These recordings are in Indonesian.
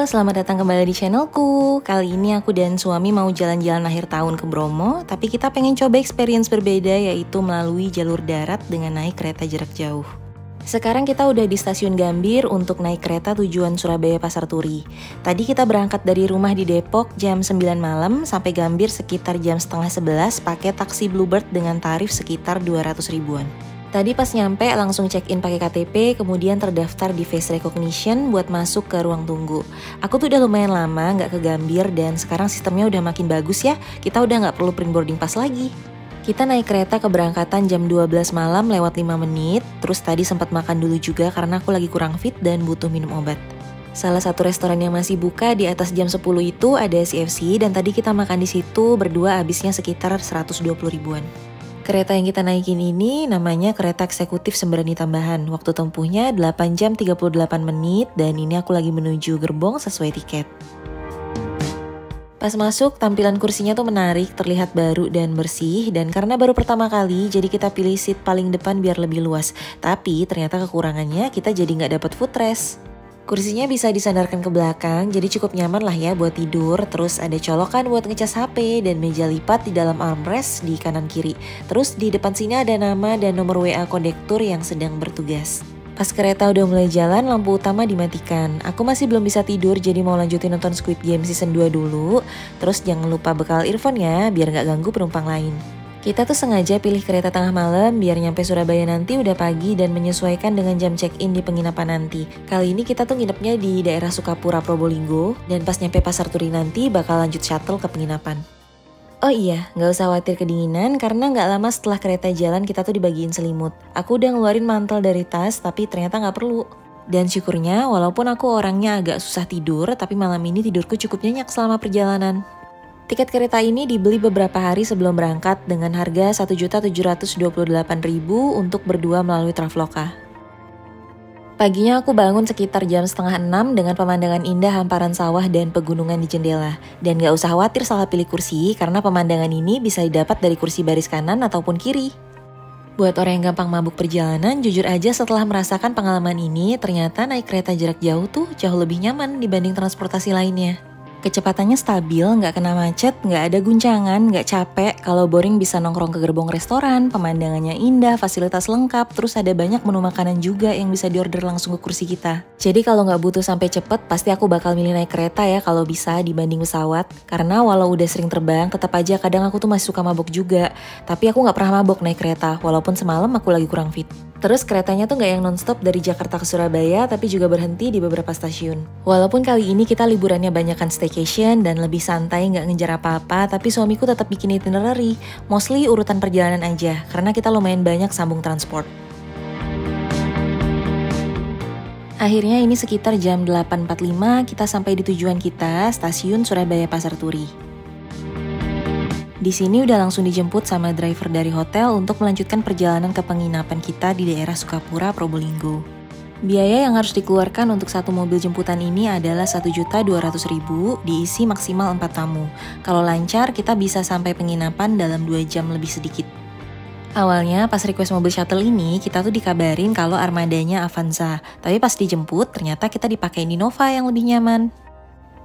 Halo, selamat datang kembali di channelku. Kali ini aku dan suami mau jalan-jalan akhir tahun ke Bromo, tapi kita pengen coba experience berbeda, yaitu melalui jalur darat dengan naik kereta jarak jauh. Sekarang kita udah di stasiun Gambir untuk naik kereta tujuan Surabaya Pasar Turi. Tadi kita berangkat dari rumah di Depok jam 9 malam sampai Gambir sekitar jam setengah 11 pakai taksi Bluebird dengan tarif sekitar 200 ribuan. Tadi pas nyampe langsung check-in pakai KTP, kemudian terdaftar di face recognition buat masuk ke ruang tunggu. Aku tuh udah lumayan lama nggak ke Gambir dan sekarang sistemnya udah makin bagus ya. Kita udah nggak perlu print boarding pass lagi. Kita naik kereta keberangkatan jam 12 malam lewat 5 menit, terus tadi sempat makan dulu juga karena aku lagi kurang fit dan butuh minum obat. Salah satu restoran yang masih buka di atas jam 10 itu ada CFC dan tadi kita makan di situ berdua habisnya sekitar 120 ribuan. Kereta yang kita naikin ini namanya kereta eksekutif Sembrani Tambahan. Waktu tempuhnya 8 jam 38 menit dan ini aku lagi menuju gerbong sesuai tiket. Pas masuk, tampilan kursinya tuh menarik, terlihat baru dan bersih. Dan karena baru pertama kali, jadi kita pilih seat paling depan biar lebih luas. Tapi ternyata kekurangannya kita jadi nggak dapat footrest. Kursinya bisa disandarkan ke belakang, jadi cukup nyaman lah ya buat tidur. Terus ada colokan buat ngecas HP dan meja lipat di dalam armrest di kanan kiri. Terus di depan sini ada nama dan nomor WA kondektur yang sedang bertugas. Pas kereta udah mulai jalan, lampu utama dimatikan. Aku masih belum bisa tidur, jadi mau lanjutin nonton Squid Game season 2 dulu. Terus jangan lupa bekal earphone ya, biar gak ganggu penumpang lain. Kita tuh sengaja pilih kereta tengah malam biar nyampe Surabaya nanti udah pagi dan menyesuaikan dengan jam check-in di penginapan nanti. Kali ini kita tuh nginepnya di daerah Sukapura, Probolinggo, dan pas nyampe Pasar Turi nanti bakal lanjut shuttle ke penginapan. Oh iya, nggak usah khawatir kedinginan karena nggak lama setelah kereta jalan kita tuh dibagiin selimut. Aku udah ngeluarin mantel dari tas tapi ternyata nggak perlu. Dan syukurnya walaupun aku orangnya agak susah tidur, tapi malam ini tidurku cukup nyenyak selama perjalanan. Tiket kereta ini dibeli beberapa hari sebelum berangkat dengan harga Rp1.728.000 untuk berdua melalui Traveloka. Paginya aku bangun sekitar jam setengah 6 dengan pemandangan indah hamparan sawah dan pegunungan di jendela. Dan gak usah khawatir salah pilih kursi karena pemandangan ini bisa didapat dari kursi baris kanan ataupun kiri. Buat orang yang gampang mabuk perjalanan, jujur aja setelah merasakan pengalaman ini, ternyata naik kereta jarak jauh tuh jauh lebih nyaman dibanding transportasi lainnya. Kecepatannya stabil, nggak kena macet, nggak ada guncangan, nggak capek. Kalau boring bisa nongkrong ke gerbong restoran, pemandangannya indah, fasilitas lengkap, terus ada banyak menu makanan juga yang bisa diorder langsung ke kursi kita. Jadi kalau nggak butuh sampai cepet, pasti aku bakal milih naik kereta ya kalau bisa dibanding pesawat. Karena walau udah sering terbang, tetap aja kadang aku tuh masih suka mabok juga. Tapi aku nggak pernah mabok naik kereta, walaupun semalam aku lagi kurang fit. Terus keretanya tuh nggak yang nonstop dari Jakarta ke Surabaya, tapi juga berhenti di beberapa stasiun. Walaupun kali ini kita liburannya banyakan staycation dan lebih santai nggak ngejar apa-apa, tapi suamiku tetap bikin itinerary, mostly urutan perjalanan aja, karena kita lumayan banyak sambung transport. Akhirnya ini sekitar jam 8.45 kita sampai di tujuan kita, stasiun Surabaya Pasar Turi. Di sini udah langsung dijemput sama driver dari hotel untuk melanjutkan perjalanan ke penginapan kita di daerah Sukapura, Probolinggo. Biaya yang harus dikeluarkan untuk satu mobil jemputan ini adalah Rp1.200.000, diisi maksimal 4 tamu. Kalau lancar, kita bisa sampai penginapan dalam 2 jam lebih sedikit. Awalnya pas request mobil shuttle ini, kita tuh dikabarin kalau armadanya Avanza. Tapi pas dijemput, ternyata kita dipakein Innova yang lebih nyaman.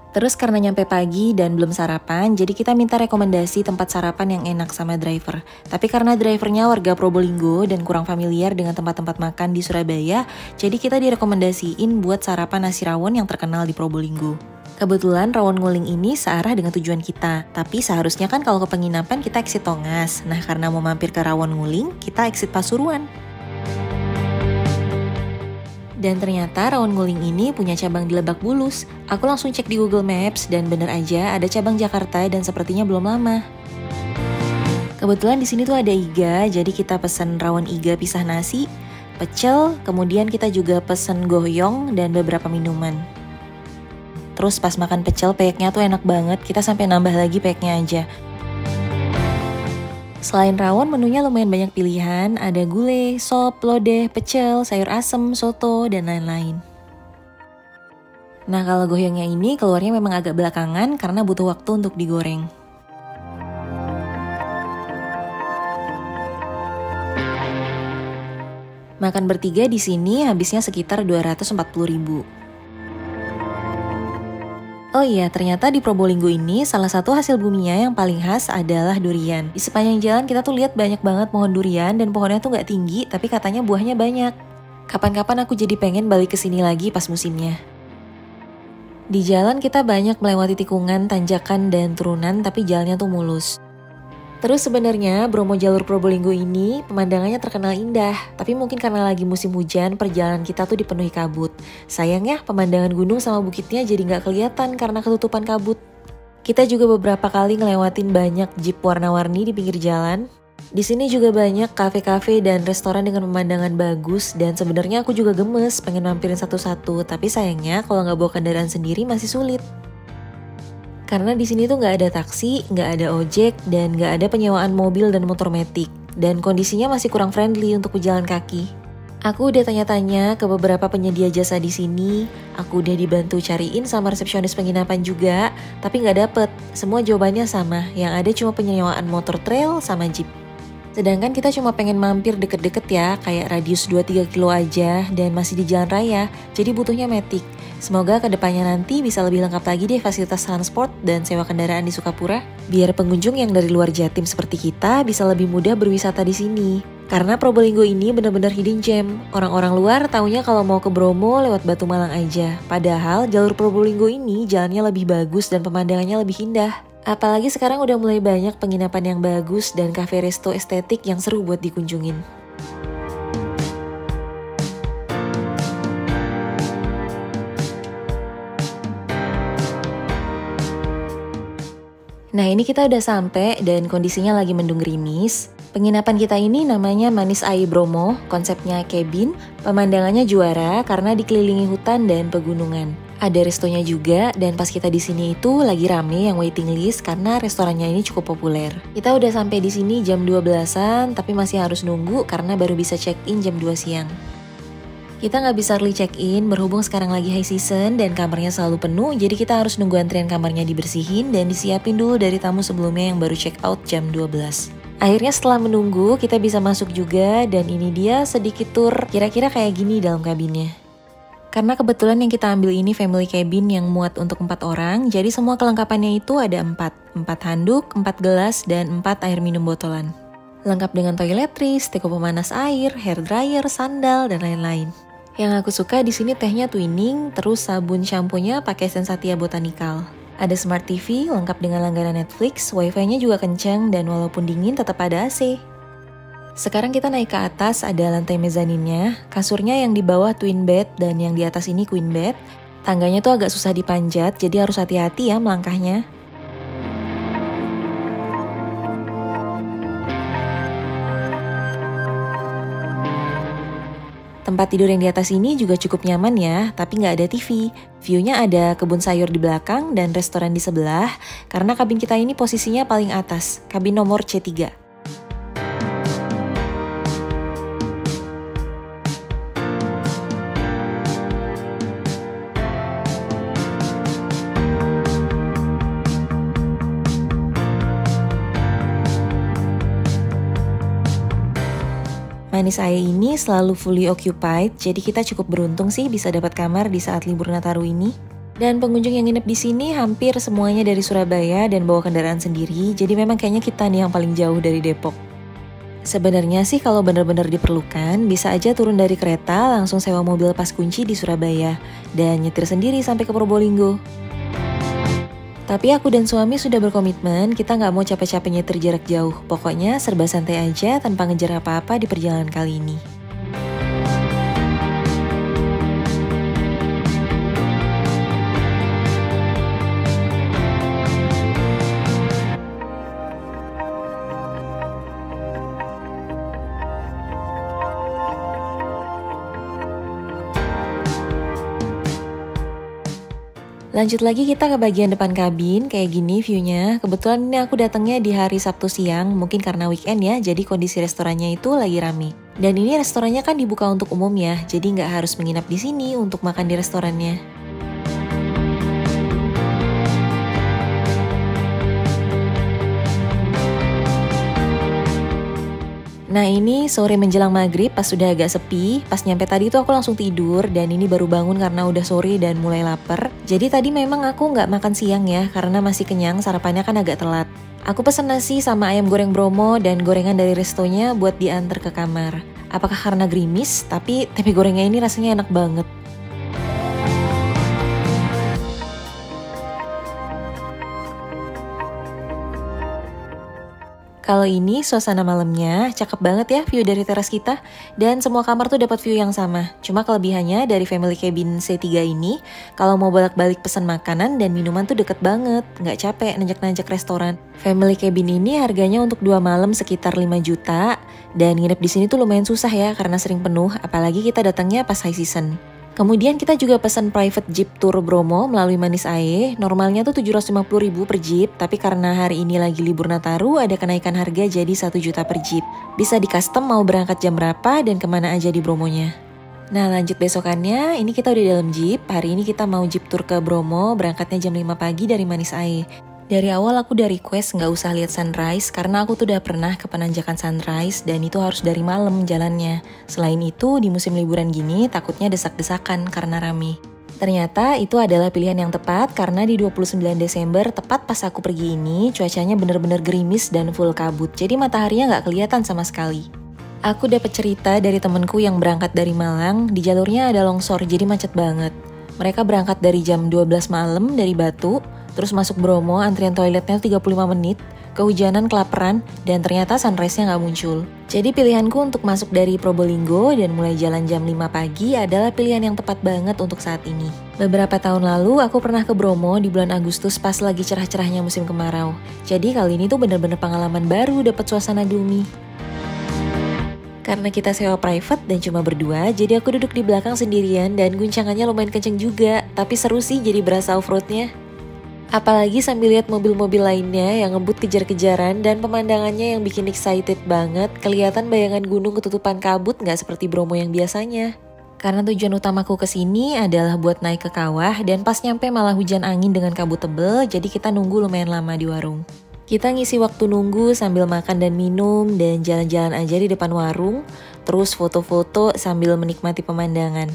Terus karena nyampe pagi dan belum sarapan, jadi kita minta rekomendasi tempat sarapan yang enak sama driver. Tapi karena drivernya warga Probolinggo dan kurang familiar dengan tempat-tempat makan di Surabaya, jadi kita direkomendasiin buat sarapan nasi rawon yang terkenal di Probolinggo. Kebetulan rawon nguling ini searah dengan tujuan kita, tapi seharusnya kan kalau ke penginapan kita exit Tongas. Nah karena mau mampir ke rawon nguling, kita exit Pasuruan. Dan ternyata rawon nguling ini punya cabang di Lebak Bulus. Aku langsung cek di Google Maps dan bener aja ada cabang Jakarta dan sepertinya belum lama. Kebetulan di sini tuh ada iga, jadi kita pesen rawon iga pisah nasi, pecel, kemudian kita juga pesen goyong dan beberapa minuman. Terus pas makan pecel, peyeknya tuh enak banget, kita sampai nambah lagi peyeknya aja. Selain rawon, menunya lumayan banyak pilihan, ada gulai, sop, lodeh, pecel, sayur asem, soto, dan lain-lain. Nah kalau goyongnya ini keluarnya memang agak belakangan karena butuh waktu untuk digoreng. Makan bertiga di sini habisnya sekitar 240.000. Oh iya, ternyata di Probolinggo ini salah satu hasil buminya yang paling khas adalah durian. Di sepanjang jalan kita tuh lihat banyak banget pohon durian dan pohonnya tuh nggak tinggi tapi katanya buahnya banyak. Kapan-kapan aku jadi pengen balik ke sini lagi pas musimnya. Di jalan kita banyak melewati tikungan, tanjakan, dan turunan tapi jalannya tuh mulus. Terus sebenarnya Bromo jalur Probolinggo ini pemandangannya terkenal indah, tapi mungkin karena lagi musim hujan perjalanan kita tuh dipenuhi kabut. Sayangnya pemandangan gunung sama bukitnya jadi nggak kelihatan karena ketutupan kabut. Kita juga beberapa kali ngelewatin banyak jeep warna-warni di pinggir jalan. Di sini juga banyak kafe-kafe dan restoran dengan pemandangan bagus dan sebenarnya aku juga gemes pengen mampirin satu-satu, tapi sayangnya kalau nggak bawa kendaraan sendiri masih sulit. Karena di sini tuh nggak ada taksi, nggak ada ojek, dan nggak ada penyewaan mobil dan motor metik. Dan kondisinya masih kurang friendly untuk pejalan kaki. Aku udah tanya-tanya ke beberapa penyedia jasa di sini. Aku udah dibantu cariin sama resepsionis penginapan juga, tapi nggak dapet. Semua jawabannya sama, yang ada cuma penyewaan motor trail sama jeep. Sedangkan kita cuma pengen mampir deket-deket ya, kayak radius 2-3 kilo aja, dan masih di jalan raya, jadi butuhnya metik. Semoga kedepannya nanti bisa lebih lengkap lagi deh fasilitas transport dan sewa kendaraan di Sukapura. Biar pengunjung yang dari luar Jatim seperti kita bisa lebih mudah berwisata di sini. Karena Probolinggo ini benar-benar hidden gem. Orang-orang luar taunya kalau mau ke Bromo lewat Batu Malang aja. Padahal jalur Probolinggo ini jalannya lebih bagus dan pemandangannya lebih indah. Apalagi sekarang udah mulai banyak penginapan yang bagus dan cafe resto estetik yang seru buat dikunjungin. Nah ini kita udah sampai dan kondisinya lagi mendung gerimis. Penginapan kita ini namanya Manis Ai Bromo, konsepnya cabin, pemandangannya juara karena dikelilingi hutan dan pegunungan. Ada restonya juga dan pas kita di sini itu lagi rame yang waiting list karena restorannya ini cukup populer. Kita udah sampai di sini jam 12-an tapi masih harus nunggu karena baru bisa check-in jam 2 siang. Kita nggak bisa early check-in berhubung sekarang lagi high season dan kamarnya selalu penuh, jadi kita harus nunggu antrian kamarnya dibersihin dan disiapin dulu dari tamu sebelumnya yang baru check out jam 12. Akhirnya setelah menunggu kita bisa masuk juga dan ini dia sedikit tour kira-kira kayak gini dalam kabinnya. Karena kebetulan yang kita ambil ini family cabin yang muat untuk 4 orang, jadi semua kelengkapannya itu ada 4 handuk, 4 gelas, dan 4 air minum botolan. Lengkap dengan toiletries, teko pemanas air, hair dryer, sandal, dan lain-lain. Yang aku suka di sini tehnya twinning, terus sabun shampoo-nya pakai Sensatia Botanical. Ada smart TV lengkap dengan langganan Netflix, wifi-nya juga kencang dan walaupun dingin tetap ada AC. Sekarang kita naik ke atas, ada lantai mezaninnya, kasurnya yang di bawah twin bed dan yang di atas ini queen bed. Tangganya tuh agak susah dipanjat, jadi harus hati-hati ya melangkahnya. Tempat tidur yang di atas ini juga cukup nyaman ya, tapi nggak ada TV. View-nya ada kebun sayur di belakang dan restoran di sebelah, karena kabin kita ini posisinya paling atas, kabin nomor C3. Manis Ai ini selalu fully occupied, jadi kita cukup beruntung sih bisa dapat kamar di saat libur Nataru ini. Dan pengunjung yang nginep di sini hampir semuanya dari Surabaya dan bawa kendaraan sendiri, jadi memang kayaknya kita nih yang paling jauh dari Depok. Sebenarnya sih kalau benar-benar diperlukan, bisa aja turun dari kereta langsung sewa mobil pas kunci di Surabaya, dan nyetir sendiri sampai ke Probolinggo. Tapi aku dan suami sudah berkomitmen, kita nggak mau capek-capek nyetir jarak jauh. Pokoknya serba santai aja tanpa ngejar apa-apa di perjalanan kali ini. Lanjut lagi kita ke bagian depan kabin, kayak gini view-nya. Kebetulan ini aku datangnya di hari Sabtu siang, mungkin karena weekend ya, jadi kondisi restorannya itu lagi rame. Dan ini restorannya kan dibuka untuk umum ya, jadi nggak harus menginap di sini untuk makan di restorannya. Nah ini sore menjelang maghrib pas sudah agak sepi, pas nyampe tadi tuh aku langsung tidur dan ini baru bangun karena udah sore dan mulai lapar. Jadi tadi memang aku nggak makan siang ya karena masih kenyang, sarapannya kan agak telat. Aku pesen nasi sama ayam goreng Bromo dan gorengan dari restonya buat diantar ke kamar. Apakah karena gerimis? Tapi tempe gorengnya ini rasanya enak banget. Kalau ini suasana malamnya, cakep banget ya view dari teras kita. Dan semua kamar tuh dapat view yang sama. Cuma kelebihannya dari family cabin C3 ini, kalau mau bolak-balik pesan makanan dan minuman tuh deket banget. Nggak capek nanjak-nanjak restoran. Family cabin ini harganya untuk 2 malam sekitar 5 juta. Dan nginep di sini tuh lumayan susah ya karena sering penuh, apalagi kita datangnya pas high season. Kemudian kita juga pesan private jeep tour Bromo melalui Manis Ae. Normalnya tuh 750.000 per jeep, tapi karena hari ini lagi libur Nataru ada kenaikan harga jadi 1 juta per jeep. Bisa di custom mau berangkat jam berapa dan kemana aja di Bromonya. Nah lanjut besokannya, ini kita udah di dalam jeep. Hari ini kita mau jeep tour ke Bromo, berangkatnya jam 5 pagi dari Manis Ae. Dari awal aku udah request nggak usah lihat sunrise karena aku tuh udah pernah ke penanjakan sunrise dan itu harus dari malam jalannya. Selain itu di musim liburan gini takutnya desak-desakan karena rame. Ternyata itu adalah pilihan yang tepat karena di 29 Desember tepat pas aku pergi ini cuacanya bener-bener gerimis dan full kabut jadi mataharinya nggak kelihatan sama sekali. Aku dapat cerita dari temenku yang berangkat dari Malang, di jalurnya ada longsor jadi macet banget. Mereka berangkat dari jam 12 malam dari Batu, terus masuk Bromo, antrian toiletnya 35 menit, kehujanan, kelaparan, dan ternyata sunrise-nya nggak muncul. Jadi pilihanku untuk masuk dari Probolinggo dan mulai jalan jam 5 pagi adalah pilihan yang tepat banget untuk saat ini. Beberapa tahun lalu aku pernah ke Bromo di bulan Agustus pas lagi cerah-cerahnya musim kemarau. Jadi kali ini tuh bener-bener pengalaman baru dapat suasana gloomy. Karena kita sewa private dan cuma berdua, jadi aku duduk di belakang sendirian dan guncangannya lumayan kenceng juga. Tapi seru sih jadi berasa off-roadnya. Apalagi sambil lihat mobil-mobil lainnya yang ngebut kejar-kejaran dan pemandangannya yang bikin excited banget, kelihatan bayangan gunung ketutupan kabut nggak seperti Bromo yang biasanya. Karena tujuan utamaku kesini adalah buat naik ke kawah dan pas nyampe malah hujan angin dengan kabut tebel, jadi kita nunggu lumayan lama di warung. Kita ngisi waktu nunggu sambil makan dan minum dan jalan-jalan aja di depan warung, terus foto-foto sambil menikmati pemandangan.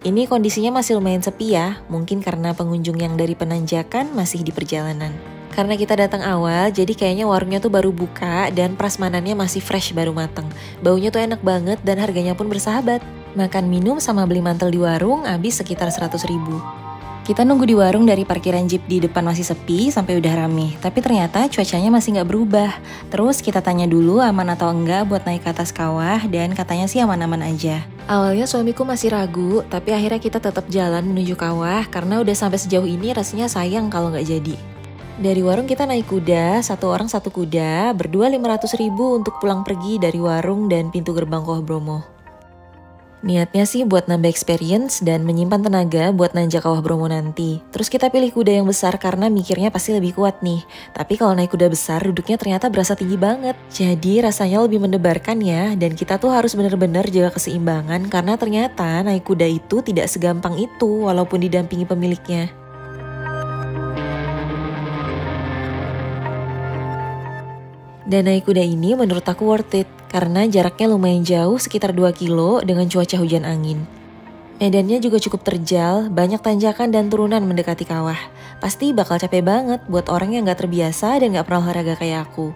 Ini kondisinya masih lumayan sepi ya, mungkin karena pengunjung yang dari penanjakan masih di perjalanan. Karena kita datang awal, jadi kayaknya warungnya tuh baru buka dan prasmanannya masih fresh baru mateng. Baunya tuh enak banget dan harganya pun bersahabat. Makan minum sama beli mantel di warung habis sekitar 100.000. Kita nunggu di warung dari parkiran jeep di depan masih sepi sampai udah rame. Tapi ternyata cuacanya masih nggak berubah. Terus kita tanya dulu aman atau enggak buat naik ke atas kawah dan katanya sih aman-aman aja. Awalnya suamiku masih ragu, tapi akhirnya kita tetap jalan menuju kawah karena udah sampai sejauh ini rasanya sayang kalau nggak jadi. Dari warung kita naik kuda, 1 orang 1 kuda, berdua 500.000 untuk pulang pergi dari warung dan pintu gerbang Kawah Bromo. Niatnya sih buat nambah experience dan menyimpan tenaga buat nanjak Kawah Bromo nanti. Terus kita pilih kuda yang besar karena mikirnya pasti lebih kuat nih. Tapi kalau naik kuda besar duduknya ternyata berasa tinggi banget. Jadi rasanya lebih mendebarkan ya, dan kita tuh harus benar-benar jaga keseimbangan karena ternyata naik kuda itu tidak segampang itu walaupun didampingi pemiliknya. Dan naik kuda ini menurut aku worth it, karena jaraknya lumayan jauh sekitar 2 kilo dengan cuaca hujan angin. Medannya juga cukup terjal, banyak tanjakan dan turunan mendekati kawah. Pasti bakal capek banget buat orang yang gak terbiasa dan gak pernah olahraga kayak aku.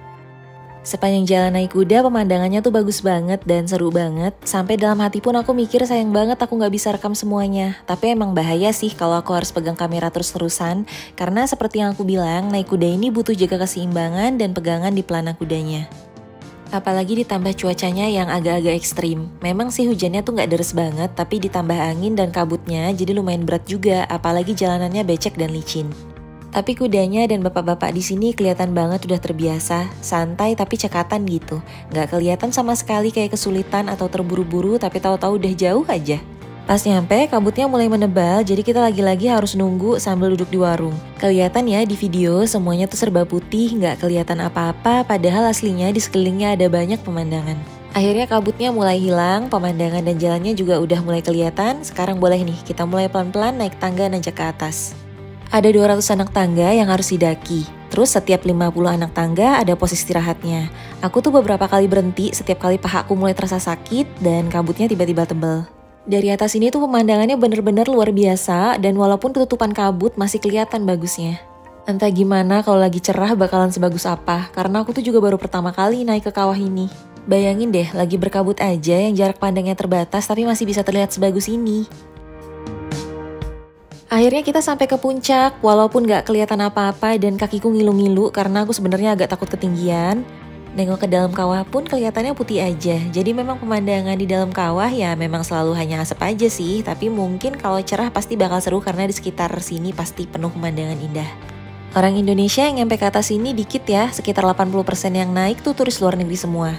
Sepanjang jalan naik kuda pemandangannya tuh bagus banget dan seru banget. Sampai dalam hati pun aku mikir sayang banget aku gak bisa rekam semuanya. Tapi emang bahaya sih kalau aku harus pegang kamera terus-terusan. Karena seperti yang aku bilang, naik kuda ini butuh jaga keseimbangan dan pegangan di pelana kudanya. Apalagi ditambah cuacanya yang agak-agak ekstrim. Memang sih hujannya tuh gak deres banget, tapi ditambah angin dan kabutnya jadi lumayan berat juga. Apalagi jalanannya becek dan licin. Tapi kudanya dan bapak-bapak di sini kelihatan banget udah terbiasa, santai tapi cekatan gitu. Nggak kelihatan sama sekali kayak kesulitan atau terburu-buru, tapi tahu-tahu udah jauh aja. Pas nyampe, kabutnya mulai menebal, jadi kita lagi-lagi harus nunggu sambil duduk di warung. Kelihatan ya di video semuanya tuh serba putih, nggak kelihatan apa-apa, padahal aslinya di sekelilingnya ada banyak pemandangan. Akhirnya kabutnya mulai hilang, pemandangan dan jalannya juga udah mulai kelihatan. Sekarang boleh nih, kita mulai pelan-pelan naik tangga nanjak ke atas. Ada 200 anak tangga yang harus didaki. Terus setiap 50 anak tangga ada pos istirahatnya. Aku tuh beberapa kali berhenti setiap kali pahaku mulai terasa sakit dan kabutnya tiba-tiba tebel. Dari atas ini tuh pemandangannya bener-bener luar biasa dan walaupun ketutupan kabut masih kelihatan bagusnya. Entah gimana kalau lagi cerah bakalan sebagus apa, karena aku tuh juga baru pertama kali naik ke kawah ini. Bayangin deh, lagi berkabut aja yang jarak pandangnya terbatas tapi masih bisa terlihat sebagus ini. Akhirnya kita sampai ke puncak, walaupun gak kelihatan apa-apa dan kakiku ngilu-ngilu karena aku sebenarnya agak takut ketinggian. Nengok ke dalam kawah pun kelihatannya putih aja, jadi memang pemandangan di dalam kawah ya memang selalu hanya asap aja sih, tapi mungkin kalau cerah pasti bakal seru karena di sekitar sini pasti penuh pemandangan indah. Orang Indonesia yang nyampe ke atas sini dikit ya, sekitar 80% yang naik tuh turis luar negeri semua.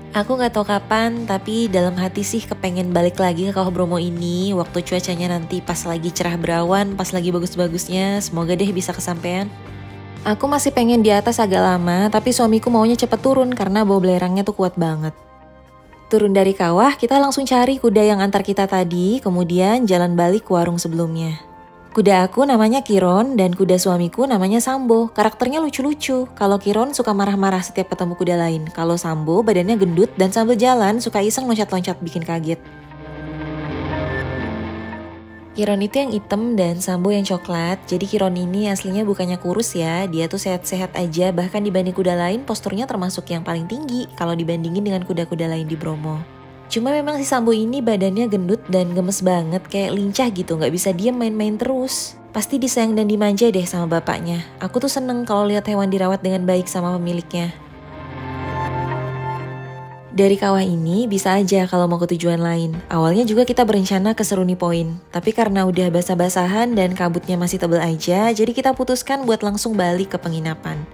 Aku gak tahu kapan, tapi dalam hati sih kepengen balik lagi ke Kawah Bromo ini waktu cuacanya nanti pas lagi cerah berawan, pas lagi bagus-bagusnya, semoga deh bisa kesampean. Aku masih pengen di atas agak lama, tapi suamiku maunya cepet turun karena bau belerangnya tuh kuat banget. Turun dari kawah, kita langsung cari kuda yang antar kita tadi, kemudian jalan balik ke warung sebelumnya. Kuda aku namanya Kiron dan kuda suamiku namanya Sambo. Karakternya lucu-lucu. Kalau Kiron suka marah-marah setiap ketemu kuda lain. Kalau Sambo badannya gendut dan sambil jalan suka iseng loncat-loncat bikin kaget. Kiron itu yang hitam dan Sambo yang coklat. Jadi Kiron ini aslinya bukannya kurus ya. Dia tuh sehat-sehat aja, bahkan dibanding kuda lain posturnya termasuk yang paling tinggi kalau dibandingin dengan kuda-kuda lain di Bromo. Cuma memang si Sambo ini badannya gendut dan gemes banget, kayak lincah gitu, gak bisa diem main-main terus. Pasti disayang dan dimanja deh sama bapaknya. Aku tuh seneng kalau lihat hewan dirawat dengan baik sama pemiliknya. Dari kawah ini bisa aja kalau mau ke tujuan lain. Awalnya juga kita berencana ke Seruni Point, tapi karena udah basah-basahan dan kabutnya masih tebel aja, jadi kita putuskan buat langsung balik ke penginapan.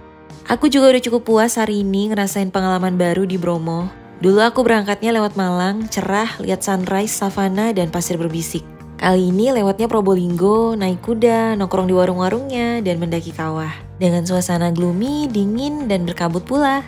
Aku juga udah cukup puas hari ini ngerasain pengalaman baru di Bromo. Dulu aku berangkatnya lewat Malang, cerah, lihat sunrise, savana, dan pasir berbisik. Kali ini lewatnya Probolinggo, naik kuda, nongkrong di warung-warungnya, dan mendaki kawah. Dengan suasana gloomy, dingin, dan berkabut pula.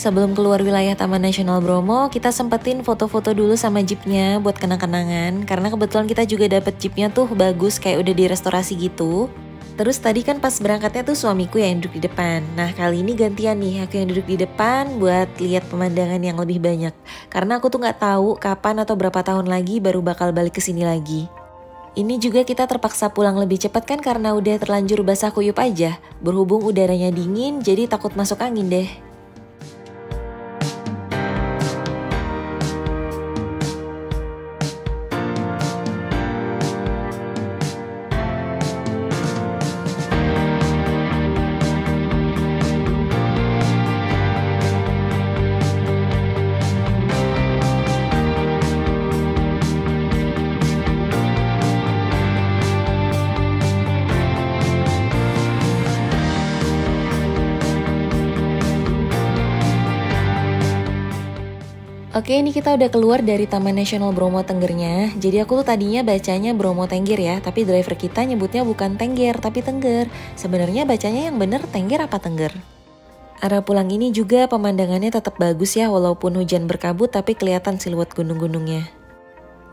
Sebelum keluar wilayah Taman Nasional Bromo, kita sempetin foto-foto dulu sama jeepnya buat kenang-kenangan. Karena kebetulan kita juga dapet jeepnya tuh bagus, kayak udah direstorasi gitu. Terus tadi kan pas berangkatnya tuh suamiku yang duduk di depan. Nah kali ini gantian nih, aku yang duduk di depan buat lihat pemandangan yang lebih banyak. Karena aku tuh gak tahu kapan atau berapa tahun lagi baru bakal balik ke sini lagi. Ini juga kita terpaksa pulang lebih cepat kan karena udah terlanjur basah kuyup aja. Berhubung udaranya dingin, jadi takut masuk angin deh. Oke, ini kita udah keluar dari Taman Nasional Bromo Tenggernya. Jadi aku tuh tadinya bacanya Bromo Tengger ya, tapi driver kita nyebutnya bukan Tengger, tapi Tengger. Sebenarnya bacanya yang bener Tengger apa Tengger? Arah pulang ini juga pemandangannya tetap bagus ya, walaupun hujan berkabut tapi kelihatan siluet gunung-gunungnya.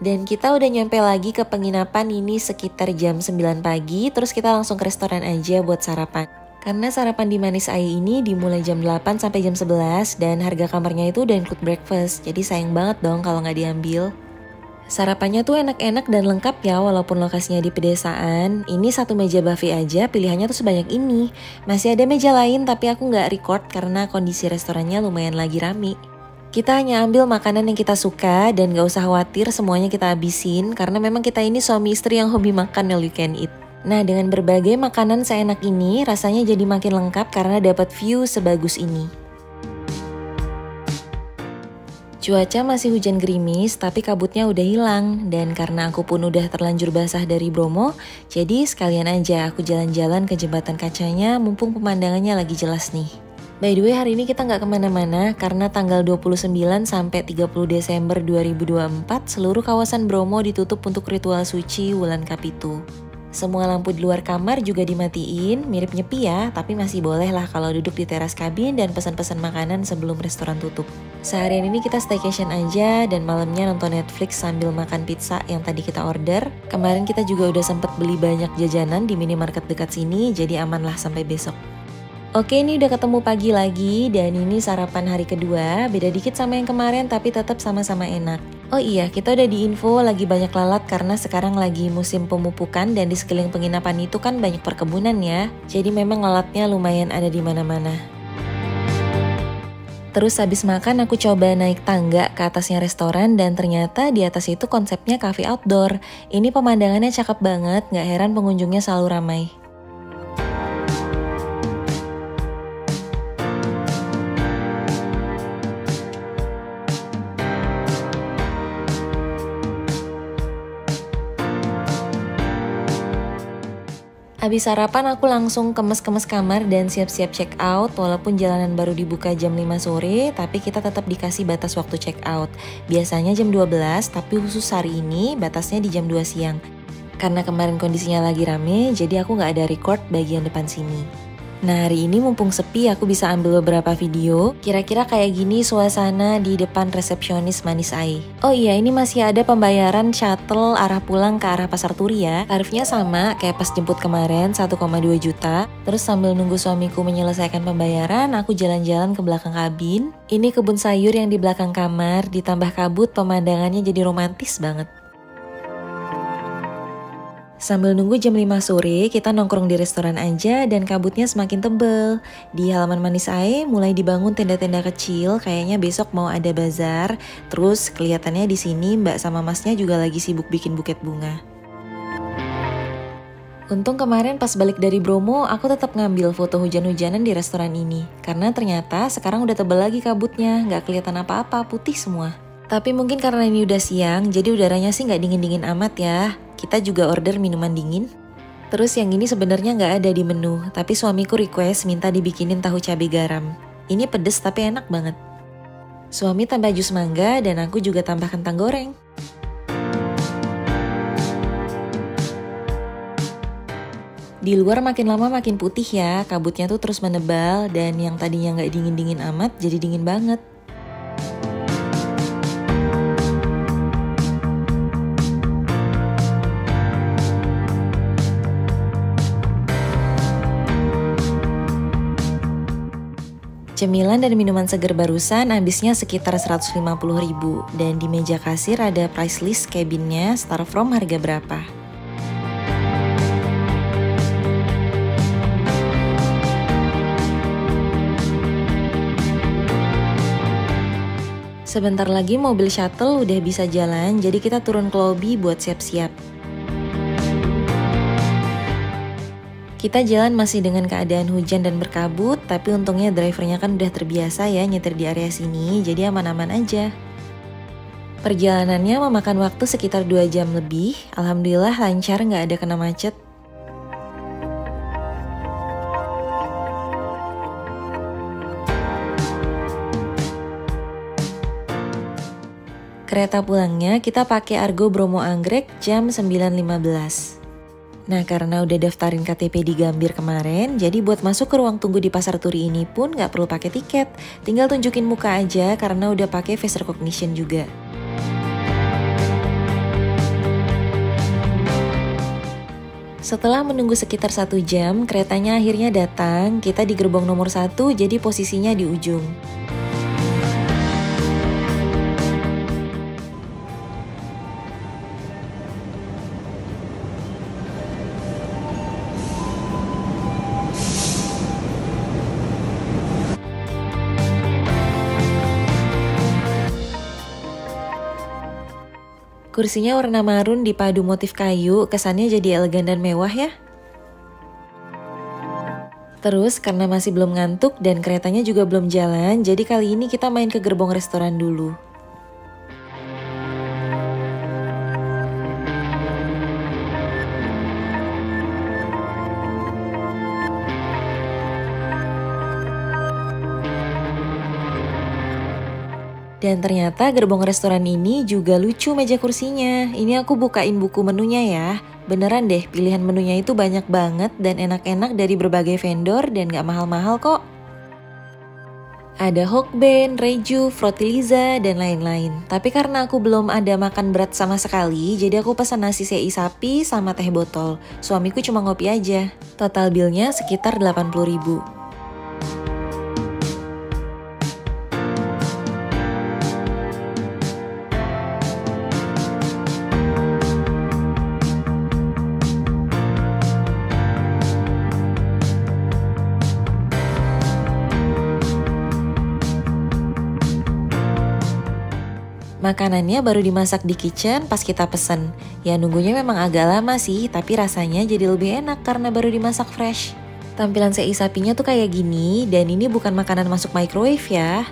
Dan kita udah nyampe lagi ke penginapan ini sekitar jam 9 pagi, terus kita langsung ke restoran aja buat sarapan. Karena sarapan di Manis Ai ini dimulai jam 8 sampai jam 11 dan harga kamarnya itu udah include breakfast, jadi sayang banget dong kalau nggak diambil. Sarapannya tuh enak-enak dan lengkap ya walaupun lokasinya di pedesaan. Ini satu meja buffet aja, pilihannya tuh sebanyak ini. Masih ada meja lain tapi aku nggak record karena kondisi restorannya lumayan lagi rame. Kita hanya ambil makanan yang kita suka dan gak usah khawatir semuanya kita habisin karena memang kita ini suami istri yang hobi makan all you can eat. Nah dengan berbagai makanan seenak ini rasanya jadi makin lengkap karena dapat view sebagus ini. Cuaca masih hujan gerimis tapi kabutnya udah hilang dan karena aku pun udah terlanjur basah dari Bromo, jadi sekalian aja aku jalan-jalan ke jembatan kacanya mumpung pemandangannya lagi jelas nih. By the way, hari ini kita nggak kemana-mana karena tanggal 29 sampai 30 Desember 2024 seluruh kawasan Bromo ditutup untuk ritual suci Wulan Kapitu. Semua lampu di luar kamar juga dimatiin, mirip nyepi ya, tapi masih boleh lah kalau duduk di teras kabin dan pesan-pesan makanan sebelum restoran tutup. Seharian ini kita staycation aja dan malamnya nonton Netflix sambil makan pizza yang tadi kita order. Kemarin kita juga udah sempet beli banyak jajanan di minimarket dekat sini, jadi aman lah sampai besok. Oke, ini udah ketemu pagi lagi dan ini sarapan hari kedua, beda dikit sama yang kemarin tapi tetap sama-sama enak. Oh iya, kita udah diinfo lagi banyak lalat karena sekarang lagi musim pemupukan dan di sekeliling penginapan itu kan banyak perkebunan ya. Jadi memang lalatnya lumayan ada di mana-mana. Terus habis makan aku coba naik tangga ke atasnya restoran dan ternyata di atas itu konsepnya cafe outdoor. Ini pemandangannya cakep banget, gak heran pengunjungnya selalu ramai. Habis sarapan aku langsung kemes-kemes kamar dan siap-siap check out. Walaupun jalanan baru dibuka jam 5 sore, tapi kita tetap dikasih batas waktu check out. Biasanya jam 12, tapi khusus hari ini batasnya di jam 2 siang. Karena kemarin kondisinya lagi rame, jadi aku nggak ada record bagian depan sini. Nah, hari ini mumpung sepi aku bisa ambil beberapa video. Kira-kira kayak gini suasana di depan resepsionis Manis Ai. Oh iya, ini masih ada pembayaran shuttle arah pulang ke arah Pasar Turi ya. Tarifnya sama kayak pas jemput kemarin, 1,2 juta. Terus sambil nunggu suamiku menyelesaikan pembayaran, aku jalan-jalan ke belakang kabin. Ini kebun sayur yang di belakang kamar, ditambah kabut pemandangannya jadi romantis banget. Sambil nunggu jam 5 sore, kita nongkrong di restoran aja dan kabutnya semakin tebel. Di halaman Manis Ai mulai dibangun tenda-tenda kecil, kayaknya besok mau ada bazar. Terus kelihatannya di sini Mbak sama Masnya juga lagi sibuk bikin buket bunga. Untung kemarin pas balik dari Bromo, aku tetap ngambil foto hujan-hujanan di restoran ini. Karena ternyata sekarang udah tebel lagi kabutnya, nggak kelihatan apa-apa, putih semua. Tapi mungkin karena ini udah siang, jadi udaranya sih nggak dingin-dingin amat ya. Kita juga order minuman dingin. Terus yang ini sebenarnya nggak ada di menu, tapi suamiku request minta dibikinin tahu cabai garam. Ini pedes tapi enak banget. Suami tambah jus mangga dan aku juga tambah kentang goreng. Di luar makin lama makin putih ya, kabutnya tuh terus menebal dan yang tadinya nggak dingin-dingin amat jadi dingin banget. Cemilan dan minuman seger barusan habisnya sekitar 150.000 dan di meja kasir ada price list cabinnya start from harga berapa. Sebentar lagi mobil shuttle udah bisa jalan, jadi kita turun ke lobby buat siap-siap. Kita jalan masih dengan keadaan hujan dan berkabut, tapi untungnya drivernya kan udah terbiasa ya nyetir di area sini, jadi aman-aman aja. Perjalanannya memakan waktu sekitar 2 jam lebih, alhamdulillah lancar nggak ada kena macet. Kereta pulangnya kita pakai Argo Bromo Anggrek jam 9.15. Nah, karena udah daftarin KTP di Gambir kemarin, jadi buat masuk ke ruang tunggu di Pasar Turi ini pun nggak perlu pakai tiket. Tinggal tunjukin muka aja karena udah pakai face recognition juga. Setelah menunggu sekitar 1 jam, keretanya akhirnya datang. Kita di gerbong nomor 1, jadi posisinya di ujung. Kursinya warna marun dipadu motif kayu, kesannya jadi elegan dan mewah ya. Terus karena masih belum ngantuk dan keretanya juga belum jalan, jadi kali ini kita main ke gerbong restoran dulu. Dan ternyata gerbong restoran ini juga lucu meja kursinya. Ini aku bukain buku menunya ya. Beneran deh, pilihan menunya itu banyak banget dan enak-enak dari berbagai vendor dan gak mahal-mahal kok. Ada Hokben, Reju, Frotiliza, dan lain-lain. Tapi karena aku belum ada makan berat sama sekali, jadi aku pesan nasi sei sapi sama teh botol. Suamiku cuma ngopi aja. Total billnya sekitar 80.000. Makanannya baru dimasak di kitchen pas kita pesen. Ya nunggunya memang agak lama sih, tapi rasanya jadi lebih enak karena baru dimasak fresh. Tampilan sei sapinya tuh kayak gini, dan ini bukan makanan masuk microwave ya.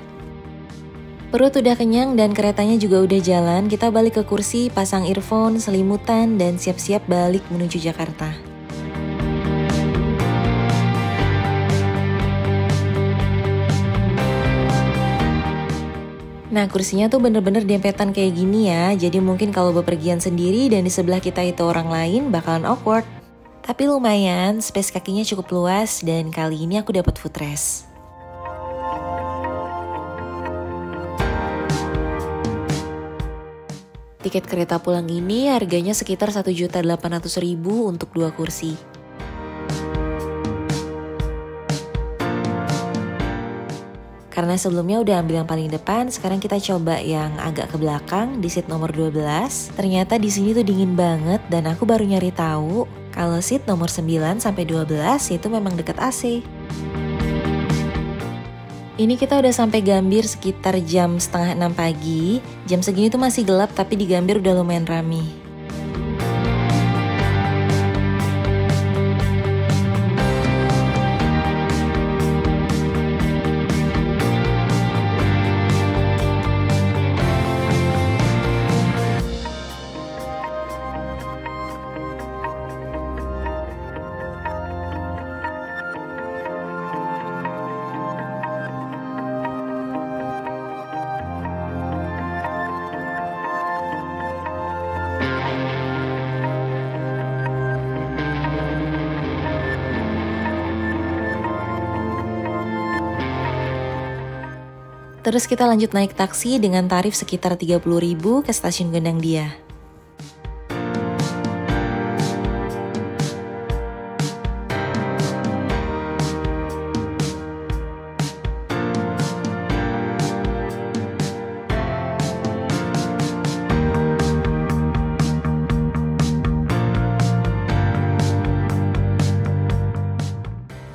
Perut udah kenyang dan keretanya juga udah jalan, kita balik ke kursi, pasang earphone, selimutan, dan siap-siap balik menuju Jakarta. Nah kursinya tuh bener-bener dempetan kayak gini ya, jadi mungkin kalau bepergian sendiri dan di sebelah kita itu orang lain bakalan awkward. Tapi lumayan, space kakinya cukup luas dan kali ini aku dapat footrest. Tiket kereta pulang ini harganya sekitar 1.800.000 untuk 2 kursi. Karena sebelumnya udah ambil yang paling depan, sekarang kita coba yang agak ke belakang di seat nomor 12. Ternyata di sini tuh dingin banget dan aku baru nyari tahu kalau seat nomor 9 sampai 12 itu memang dekat AC. Ini kita udah sampai Gambir sekitar jam 5:30 pagi. Jam segini tuh masih gelap tapi di Gambir udah lumayan rame. Terus kita lanjut naik taksi dengan tarif sekitar 30.000 ke stasiun Gondang Dia.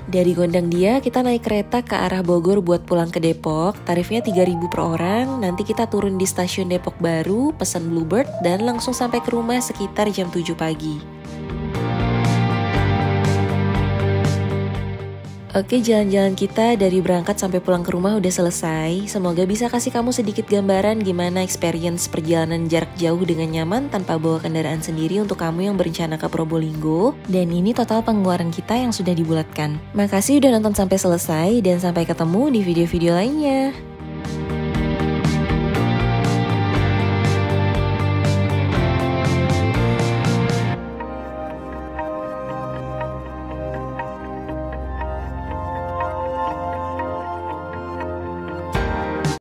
Dari Gondang Dia kita naik kereta ke arah Bogor buat pulang ke Depok. Tarifnya 3.000 per orang. Nanti kita turun di stasiun Depok Baru, pesan Bluebird dan langsung sampai ke rumah sekitar jam 7 pagi. Oke, jalan-jalan kita dari berangkat sampai pulang ke rumah udah selesai. Semoga bisa kasih kamu sedikit gambaran gimana experience perjalanan jarak jauh dengan nyaman tanpa bawa kendaraan sendiri untuk kamu yang berencana ke Probolinggo. Dan ini total pengeluaran kita yang sudah dibulatkan. Makasih udah nonton sampai selesai dan sampai ketemu di video-video lainnya.